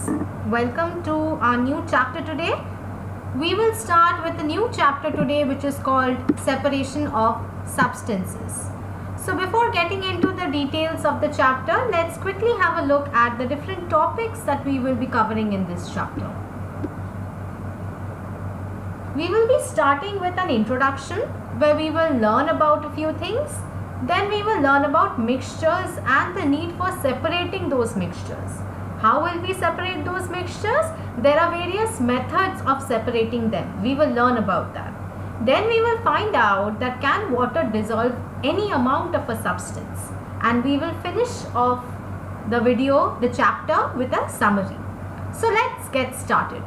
students, welcome to our new chapter today. We will start with a new chapter today which is called separation of substances. So before getting into the details of the chapter, let's quickly have a look at the different topics that we will be covering in this chapter. We will be starting with an introduction where we will learn about a few things. Then we will learn about mixtures and the need for separating those mixtures. How will we separate those mixtures? There are various methods of separating them. We will learn about that. Then we will find out that can water dissolve any amount of a substance. And we will finish off the video, the chapter with a summary. So let's get started.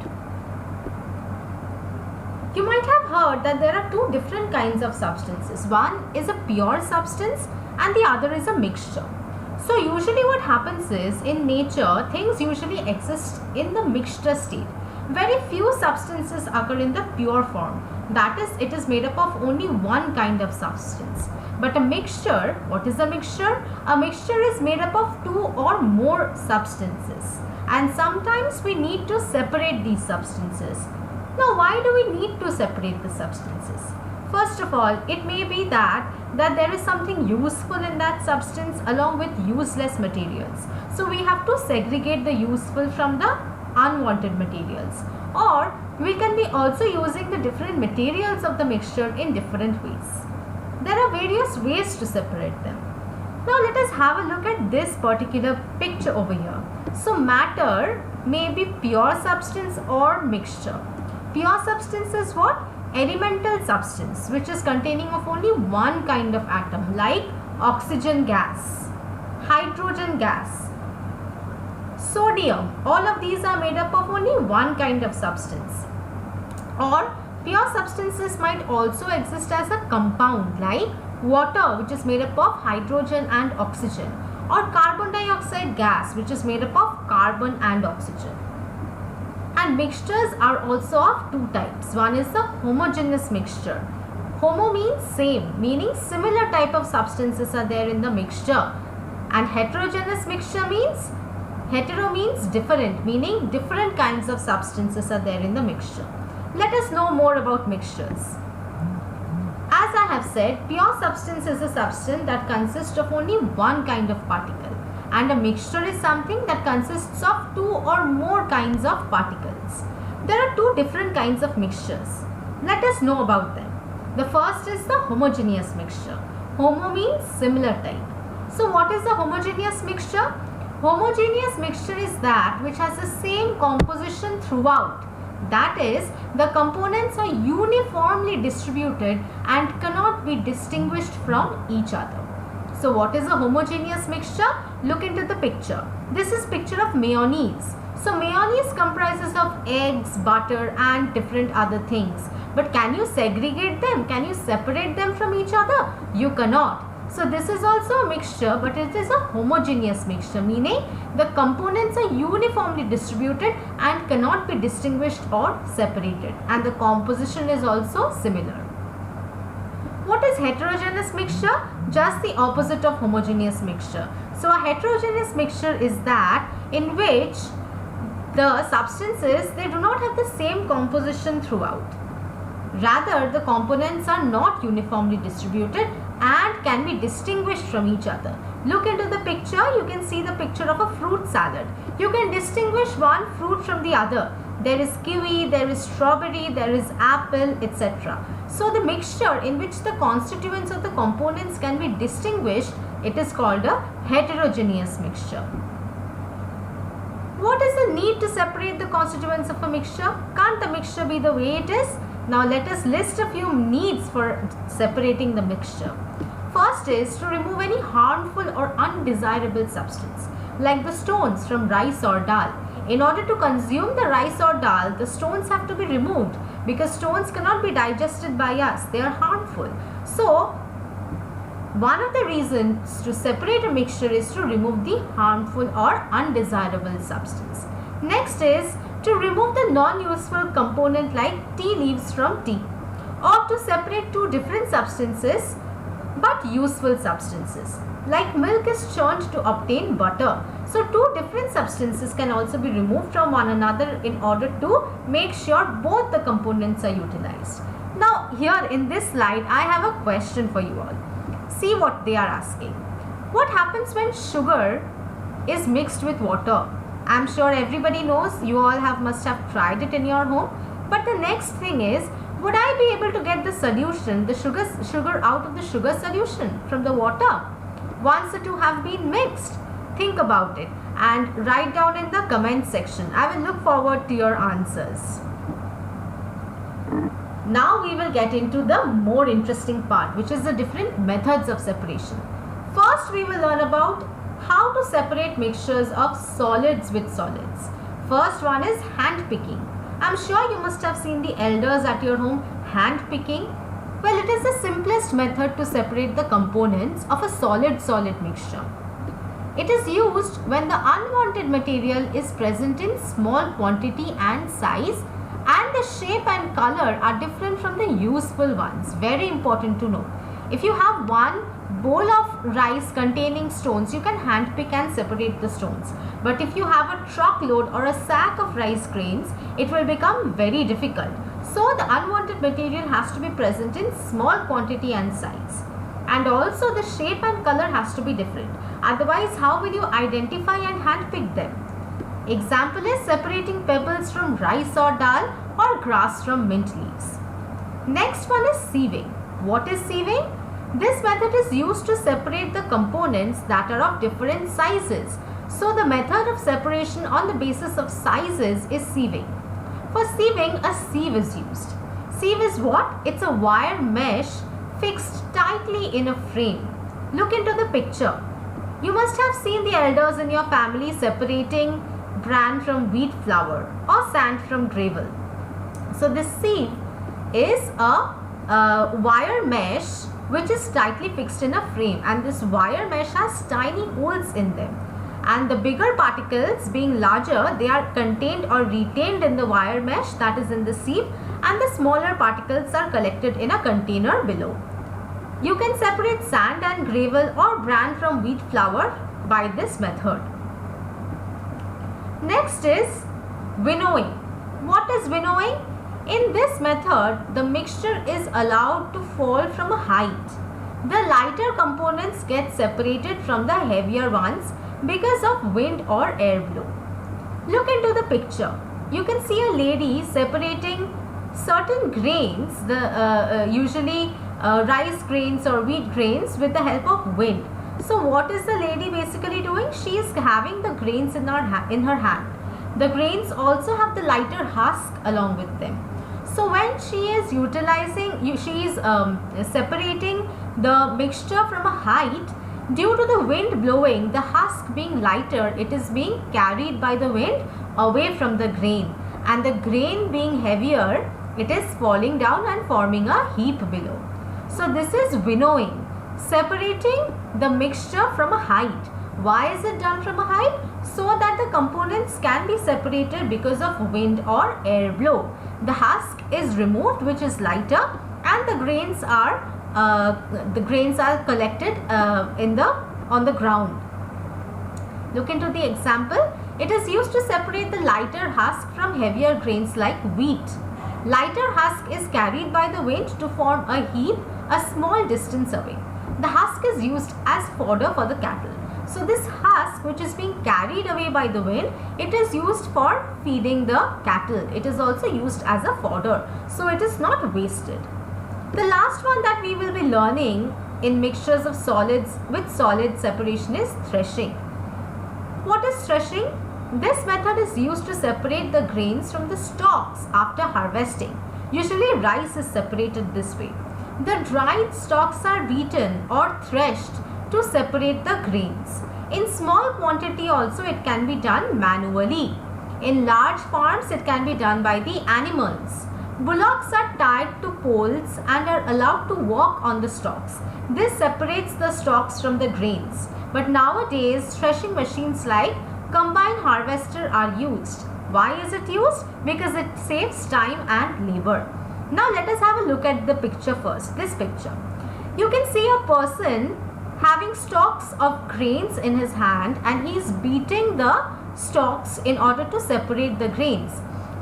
You might have heard that there are two different kinds of substances. One is a pure substance and the other is a mixture. So usually what happens is in nature, things usually exist in the mixture state. Very few substances occur in the pure form. That is, it is made up of only one kind of substance. But a mixture, what is a mixture? A mixture is made up of two or more substances. And sometimes we need to separate these substances. Now, why do we need to separate the substances? First of all, it may be that there is something useful in that substance along with useless materials. So, we have to segregate the useful from the unwanted materials. Or, we can be also using the different materials of the mixture in different ways. There are various ways to separate them. Now, let us have a look at this particular picture over here. So, matter may be pure substance or mixture. Pure substance is what? Elemental substance which is containing of only one kind of atom like oxygen gas, hydrogen gas, sodium. All of these are made up of only one kind of substance. Or pure substances might also exist as a compound like water which is made up of hydrogen and oxygen, or carbon dioxide gas which is made up of carbon and oxygen. And mixtures are also of two types. One is the homogeneous mixture. Homo means same, meaning similar type of substances are there in the mixture. And heterogeneous mixture means, hetero means different, meaning different kinds of substances are there in the mixture. Let us know more about mixtures. As I have said, pure substance is a substance that consists of only one kind of particle. And a mixture is something that consists of two or more kinds of particles. There are two different kinds of mixtures. Let us know about them. The first is the homogeneous mixture. Homo means similar type. So what is the homogeneous mixture? Homogeneous mixture is that which has the same composition throughout. That is, the components are uniformly distributed and cannot be distinguished from each other. So what is a homogeneous mixture? Look into the picture. This is picture of mayonnaise. So mayonnaise comprises of eggs, butter and different other things. But can you segregate them? Can you separate them from each other? You cannot. So this is also a mixture, but it is a homogeneous mixture, meaning the components are uniformly distributed and cannot be distinguished or separated. And the composition is also similar. What is heterogeneous mixture? Just the opposite of homogeneous mixture. So a heterogeneous mixture is that in which the substances, they do not have the same composition throughout. Rather, the components are not uniformly distributed and can be distinguished from each other. Look into the picture, you can see the picture of a fruit salad. You can distinguish one fruit from the other. There is kiwi, there is strawberry, there is apple, etc. So the mixture in which the constituents of the components can be distinguished, it is called a heterogeneous mixture. What is the need to separate the constituents of a mixture? Can't the mixture be the way it is? Now let us list a few needs for separating the mixture. First is to remove any harmful or undesirable substance like the stones from rice or dal. In order to consume the rice or dal, the stones have to be removed because stones cannot be digested by us. They are harmful. So, one of the reasons to separate a mixture is to remove the harmful or undesirable substance. Next is to remove the non-useful component like tea leaves from tea, or to separate two different substances but useful substances. Like milk is churned to obtain butter. So two different substances can also be removed from one another in order to make sure both the components are utilized. Now here in this slide I have a question for you all. See what they are asking. What happens when sugar is mixed with water? I'm sure everybody knows, you all must have tried it in your home. But the next thing is, would I be able to get the solution, the sugar out of the sugar solution from the water once the two have been mixed? Think about it and write down in the comment section. I will look forward to your answers. Now we will get into the more interesting part, which is the different methods of separation. First we will learn about how to separate mixtures of solids with solids. First one is hand picking. I'm sure you must have seen the elders at your home hand picking. Well, it is the simplest method to separate the components of a solid-solid mixture. It is used when the unwanted material is present in small quantity and size, and the shape and color are different from the useful ones. Very important to know. If you have one bowl of rice containing stones, you can hand pick and separate the stones. But if you have a truckload or a sack of rice grains, it will become very difficult. So the unwanted material has to be present in small quantity and size. And also the shape and color has to be different. Otherwise, how will you identify and hand pick them? Example is separating pebbles from rice or dal, or grass from mint leaves. Next one is sieving. What is sieving? This method is used to separate the components that are of different sizes. So the method of separation on the basis of sizes is sieving. For sieving, a sieve is used. Sieve is what? It's a wire mesh fixed tightly in a frame. Look into the picture. You must have seen the elders in your family separating bran from wheat flour or sand from gravel. So this sieve is a wire mesh which is tightly fixed in a frame, and this wire mesh has tiny holes in them, and the bigger particles being larger, they are contained or retained in the wire mesh that is in the sieve, and the smaller particles are collected in a container below. You can separate sand and gravel or bran from wheat flour by this method. Next is winnowing. What is winnowing? In this method, the mixture is allowed to fall from a height. The lighter components get separated from the heavier ones because of wind or air blow. Look into the picture. You can see a lady separating certain grains, usually rice grains or wheat grains, with the help of wind. So what is the lady basically doing? She is having the grains in her hand. The grains also have the lighter husk along with them. So when she is separating the mixture from a height, due to the wind blowing, the husk being lighter, it is being carried by the wind away from the grain, and the grain being heavier, it is falling down and forming a heap below. So this is winnowing, separating the mixture from a height. Why is it done from a height? So that the components can be separated because of wind or air blow. The husk is removed, which is lighter, and the grains are collected on the ground. Look into the example. It is used to separate the lighter husk from heavier grains like wheat. Lighter husk is carried by the wind to form a heap a small distance away. The husk is used as fodder for the cattle. So this husk, which is being carried away by the wind, it is used for feeding the cattle. It is also used as a fodder. So it is not wasted. The last one that we will be learning in mixtures of solids with solid separation is threshing. What is threshing? This method is used to separate the grains from the stalks after harvesting. Usually rice is separated this way. The dried stalks are beaten or threshed to separate the grains. In small quantity also it can be done manually. In large farms it can be done by the animals. Bullocks are tied to poles and are allowed to walk on the stalks. This separates the stalks from the grains. But nowadays threshing machines like combine harvester are used. Why is it used? Because it saves time and labor. Now let us have a look at the picture first. This picture. You can see a person having stalks of grains in his hand, and he is beating the stalks in order to separate the grains.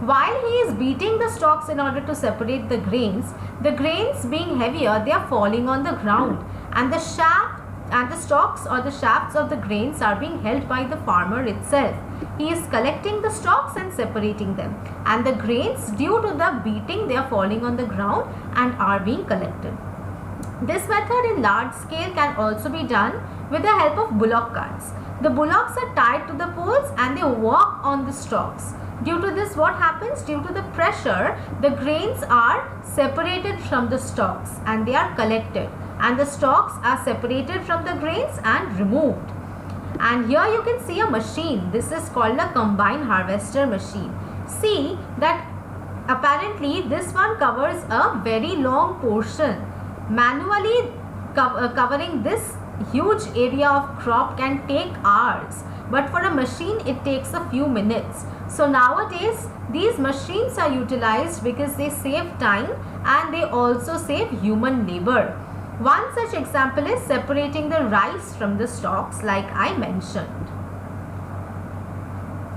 While he is beating the stalks in order to separate the grains being heavier, they are falling on the ground, and the stalks or the shafts of the grains are being held by the farmer itself. He is collecting the stalks and separating them, and the grains, due to the beating, they are falling on the ground and are being collected. This method in large scale can also be done with the help of bullock carts. The bullocks are tied to the poles and they walk on the stalks. Due to this, what happens? Due to the pressure, the grains are separated from the stalks and they are collected, and the stalks are separated from the grains and removed. And here you can see a machine. This is called a combine harvester machine. See that apparently this one covers a very long portion. Manually covering this huge area of crop can take hours, but for a machine it takes a few minutes. So nowadays these machines are utilized because they save time and they also save human labor. One such example is separating the rice from the stalks, like I mentioned.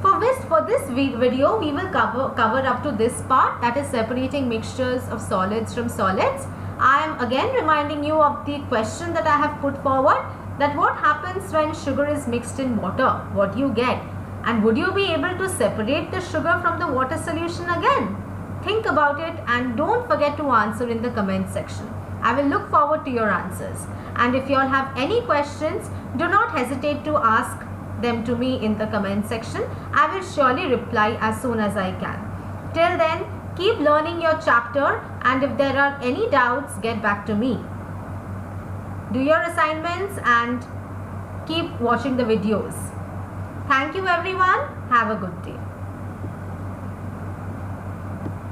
For this video we will cover up to this part, that is separating mixtures of solids from solids. I am again reminding you of the question that I have put forward, that what happens when sugar is mixed in water? What do you get? And would you be able to separate the sugar from the water solution again? Think about it and don't forget to answer in the comment section. I will look forward to your answers. And if you all have any questions, do not hesitate to ask them to me in the comment section. I will surely reply as soon as I can. Till then, keep learning your chapter, and if there are any doubts, get back to me. Do your assignments and keep watching the videos. Thank you everyone. Have a good day.